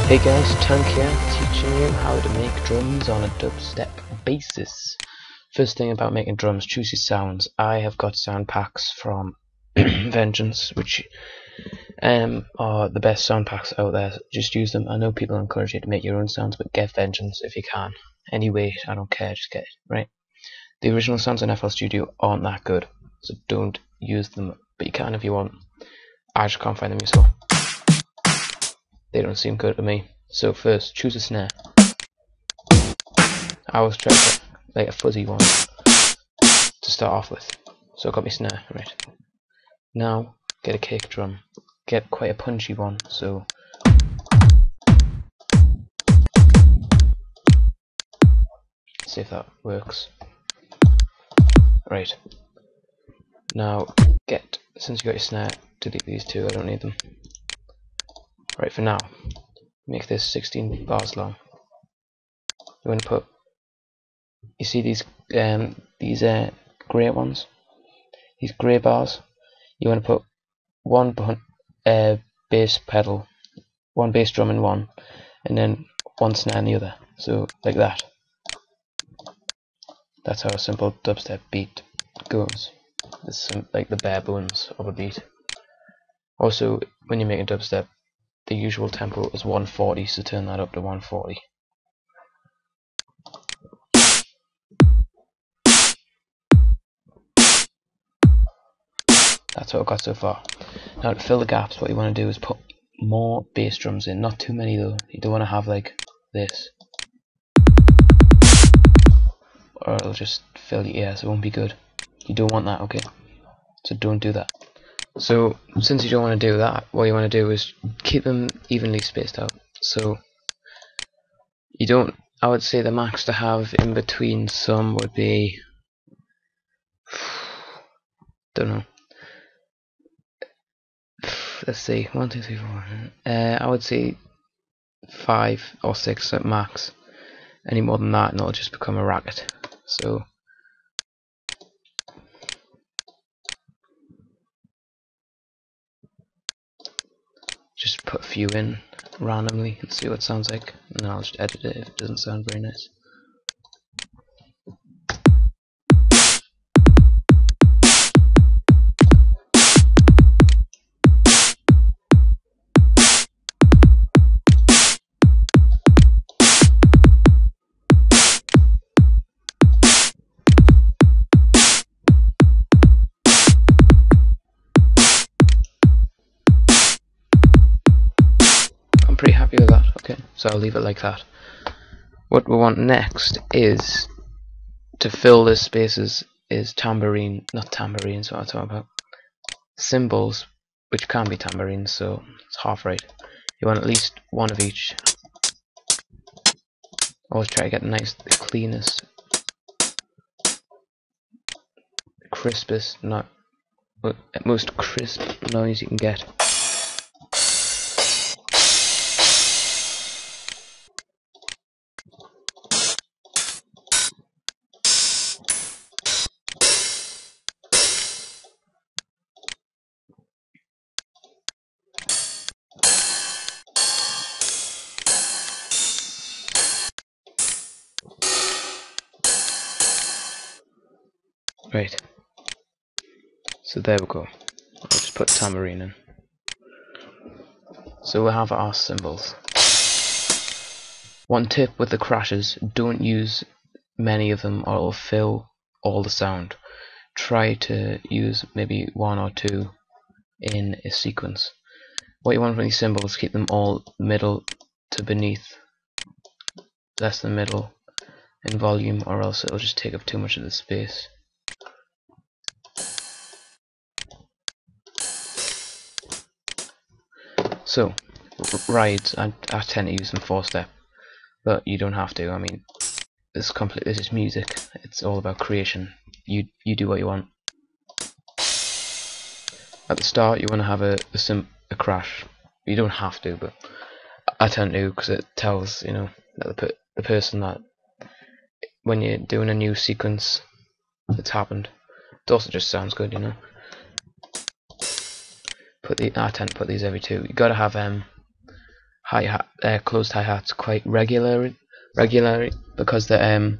Hey guys, Tank here, teaching you how to make drums on a dubstep basis. First thing about making drums, choose your sounds. I have got sound packs from Vengeance, which are the best sound packs out there. Just use them. I know people encourage you to make your own sounds, but get Vengeance if you can. Anyway, I don't care, just get it, right? The original sounds in FL Studio aren't that good, so don't use them, but you can if you want. I just can't find them useful. They don't seem good to me. So first, choose a snare. I always try to get like a fuzzy one to start off with. So I got my snare, right. Now, get a kick drum. Get quite a punchy one, so see if that works. Right. Now, since you got your snare, delete these two, I don't need them. Right, for now, make this 16 bars long. You want to put, you see these grey ones, these grey bars. You want to put one bass pedal, one bass drum in one, and then one snare in the other. So like that. That's how a simple dubstep beat goes. It's like the bare bones of a beat. Also, when you make a dubstep, the usual tempo is 140, so turn that up to 140. That's what I've got so far. Now to fill the gaps, what you want to do is put more bass drums in. Not too many though. You don't want to have like this, or it'll just fill your ears. It won't be good. You don't want that, okay? So don't do that. So since you don't want to do that, what you want to do is keep them evenly spaced out. So you don't. I would say the max to have in between some would be, don't know. Let's see, 1, 2, 3, 4. I would say 5 or 6 at max. Any more than that, and it'll just become a racket. So just put a few in randomly and see what it sounds like, and then I'll just edit it if it doesn't sound very nice. I'm pretty happy with that. Okay, so I'll leave it like that. What we want next is to fill the spaces is not tambourines, what I'm talking about. Cymbals, which can be tambourines, so it's half right. You want at least one of each. Always try to get the cleanest, crispest, most crisp noise you can get. Right, so there we go. I'll just put tambourine in. So we'll have our cymbals. One tip with the crashes, don't use many of them or it'll fill all the sound. Try to use maybe 1 or 2 in a sequence. What you want from these cymbals, keep them all middle to beneath, less than middle in volume, or else it'll just take up too much of the space. So, rides, I tend to use them 4-step, but you don't have to. I mean, this is music. It's all about creation. You do what you want. At the start, you want to have a crash. You don't have to, but I tend to, because it tells that the person that when you're doing a new sequence, it's happened. It also just sounds good, I tend to put these every 2. You gotta have closed hi-hats quite regularly because they're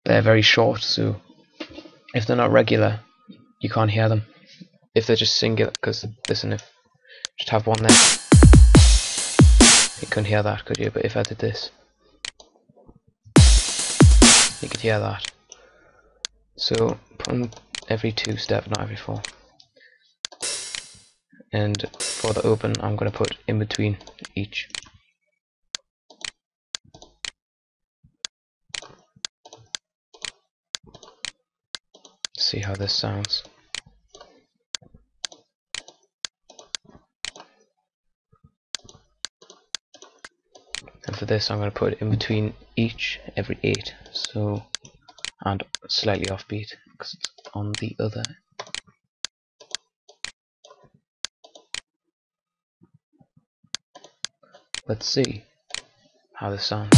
very short, so if they're not regular you can't hear them. If they're just singular, because listen, if just have one there, you couldn't hear that, could you? But if I did this, you could hear that. So put them every 2 step, not every 4. And for the open, I'm going to put in between each. See how this sounds. And for this, I'm going to put in between each every 8. So, and slightly offbeat because it's on the other. Let's see how this sounds.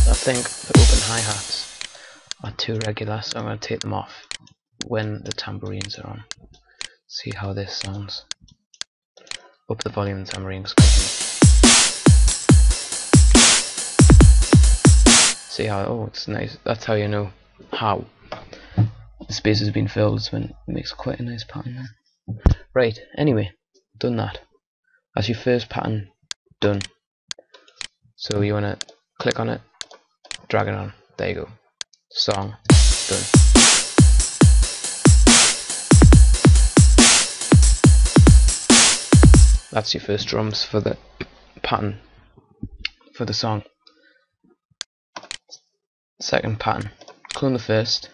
I think the open hi-hats are too regular, so I'm going to take them off when the tambourines are on. See how this sounds. Up the volume of the tambourines. See how, oh, it's nice. That's how you know how the space has been filled, when it makes quite a nice pattern there. Right, anyway, done that. That's your first pattern done. So you want to click on it, drag it on, there you go. Song done. That's your first drums for the pattern for the song. Second pattern, clone the first,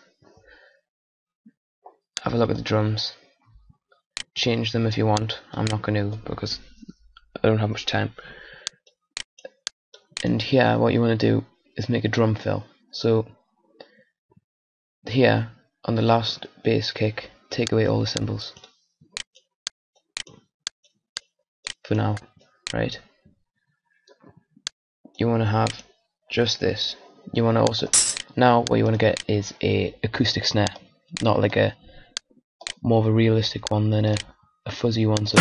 have a look at the drums, change them if you want. I'm not going to because I don't have much time. And here what you want to do is make a drum fill. So here on the last bass kick, take away all the cymbals for now, right? You want to have just this. You want to also, now what you want to get is a acoustic snare, not like a more of a realistic one than a fuzzy one. So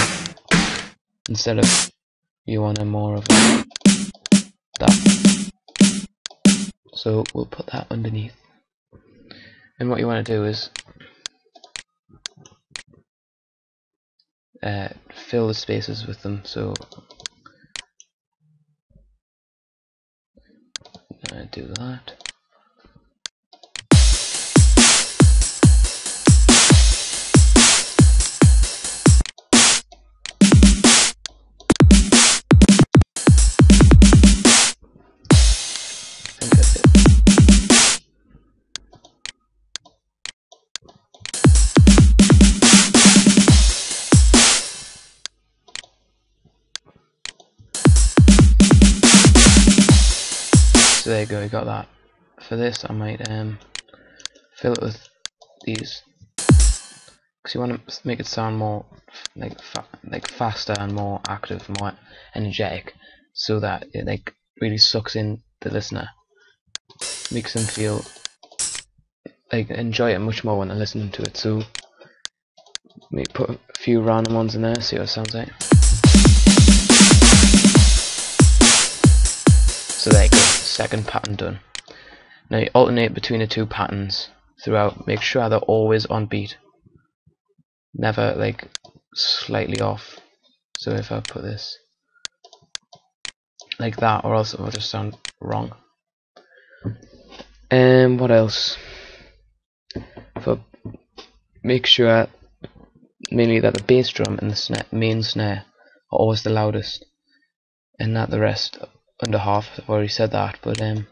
instead of, you want a more of that. So we'll put that underneath. And what you want to do is fill the spaces with them. So do that. So there you go, you got that. For this I might fill it with these, because you want to make it sound more like faster and more active, more energetic, so that it like really sucks in the listener, makes them feel like enjoy it much more when they're listening to it. So maybe put a few random ones in there, see what it sounds like. So there you go, second pattern done. Now you alternate between the 2 patterns throughout. Make sure they're always on beat, never like slightly off. So if I put this like that, or else it will just sound wrong. And what else? Make sure mainly that the bass drum and the main snare are always the loudest, and not the rest under half. I've already said that, but they're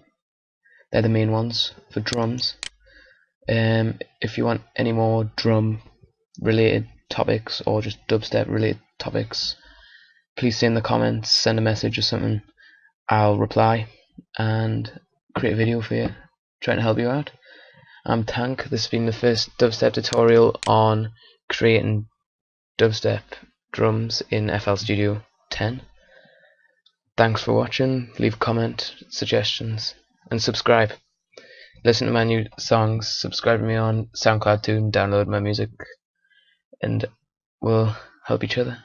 the main ones for drums. If you want any more drum related topics or just dubstep related topics, please say in the comments, send a message or something. I'll reply and create a video for you, trying to help you out. I'm Tank. This has been the first dubstep tutorial on creating dubstep drums in FL Studio 10. Thanks for watching. Leave a comment, suggestions, and subscribe. Listen to my new songs, subscribe to me on SoundCloud too, and download my music, and we'll help each other.